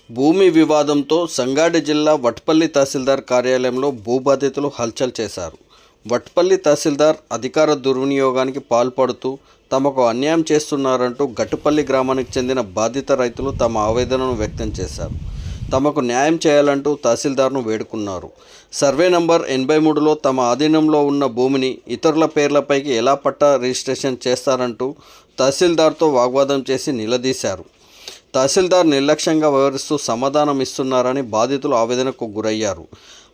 భూమి వివాదంతో సంగారెడ్డి జిల్లా వట్పల్లి తహసీల్దార్ కార్యాలయంలో భూబాధితులు హల్చల్ చేశారు. వట్పల్లి తహసీల్దార్ అధికార దుర్వినియోగానికి పాల్పడుతూ తమకు అన్యాయం చేస్తున్నారంటూ గట్టుపల్లి గ్రామానికి చెందిన బాధిత రైతులు తమ ఆవేదనను వ్యక్తం చేశారు. తమకు న్యాయం చేయాలంటూ తహసీల్దార్ను వేడుకున్నారు. సర్వే నంబర్ 83లో తమ ఆధీనంలో ఉన్న భూమిని ఇతరుల పేర్లపైకి ఎలా పట్టా రిజిస్ట్రేషన్ చేస్తారంటూ తహసీల్దార్తో వాగ్వాదం చేసి నిలదీశారు. తహసీల్దార్ నిర్లక్ష్యంగా వ్యవహరిస్తూ సమాధానం ఇస్తున్నారని బాధితులు ఆవేదనకు గురయ్యారు.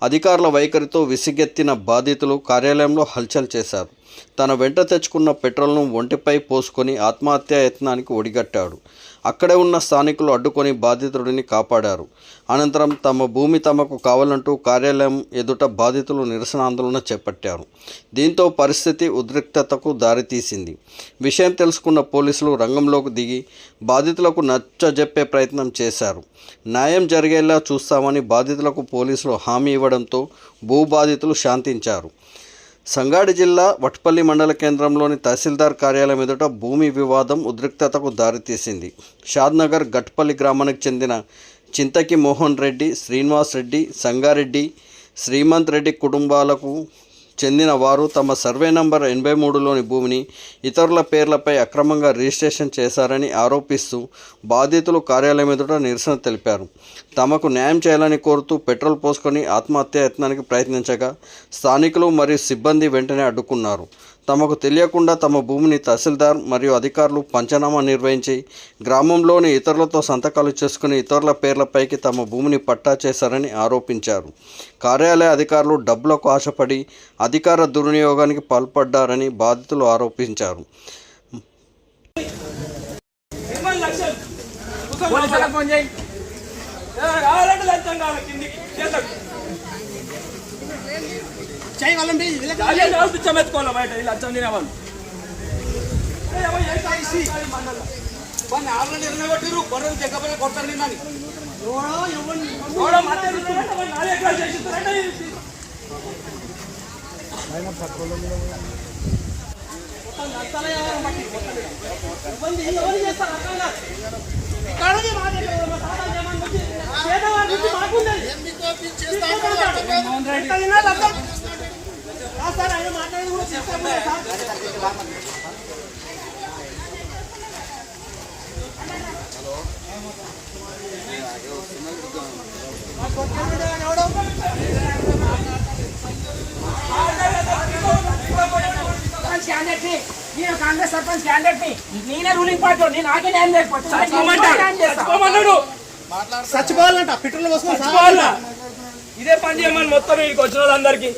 అధికారుల వైఖరితో విసిగెత్తిన బాధితులు కార్యాలయంలో హల్చల్ చేశారు. తన వెంట తెచ్చుకున్న పెట్రోల్ను ఒంటిపై పోసుకొని ఆత్మహత్యా యత్నానికి ఒడిగట్టాడు. అక్కడే ఉన్న స్థానికులు అడ్డుకొని బాధితుడిని కాపాడారు. అనంతరం తమ భూమి తమకు కావాలంటూ కార్యాలయం ఎదుట బాధితులు నిరసన ఆందోళన చేపట్టారు. దీంతో పరిస్థితి ఉద్రిక్తతకు దారితీసింది. విషయం తెలుసుకున్న పోలీసులు రంగంలోకి దిగి బాధితులకు నచ్చజెప్పే ప్రయత్నం చేశారు. న్యాయం జరిగేలా చూస్తామని బాధితులకు పోలీసులు హామీ ఇవ్వడంతో భూ బాధితులు శాంతించారు. సంగారెడ్డి జిల్లా వట్పల్లి మండల కేంద్రంలోని తహసీల్దార్ కార్యాలయం ఎదుట భూమి వివాదం ఉద్రిక్తతకు దారితీసింది. షాద్నగర్ గట్పల్లి గ్రామానికి చెందిన చింతకి మోహన్ రెడ్డి, శ్రీనివాస్ రెడ్డి, సంగారెడ్డి, శ్రీమంత్ రెడ్డి కుటుంబాలకు చెందిన వారు తమ సర్వే నంబర్ 83లోని భూమిని ఇతరుల పేర్లపై అక్రమంగా రిజిస్ట్రేషన్ చేశారని ఆరోపిస్తూ బాధితులు కార్యాలయం ఎదుట నిరసన తెలిపారు. తమకు న్యాయం చేయాలని కోరుతూ పెట్రోల్ పోసుకొని ఆత్మహత్యా యత్నానికి ప్రయత్నించగా స్థానికులు మరియు సిబ్బంది వెంటనే అడ్డుకున్నారు. తమకు తెలియకుండా తమ భూమిని తహసీల్దార్ మరియు అధికారులు పంచనామా నిర్వహించి గ్రామంలోని ఇతరులతో సంతకాలు చేసుకుని ఇతరుల పేర్లపైకి తమ భూమిని పట్టా చేశారని ఆరోపించారు. కార్యాలయ అధికారులు డబ్బులకు ఆశపడి అధికార దుర్వినియోగానికి పాల్పడ్డారని బాధితులు ఆరోపించారు. కాంగ్రెస్ సర్పంచ్ క్యాండిడేట్ నేనే రూలింగ్ పార్టీ నాకే న్యాయం చచ్చిపోవాలంట పెట్రోల్ పోసుకొని ఇదే పని చేయమని మొత్తం వచ్చిన వాళ్ళందరికీ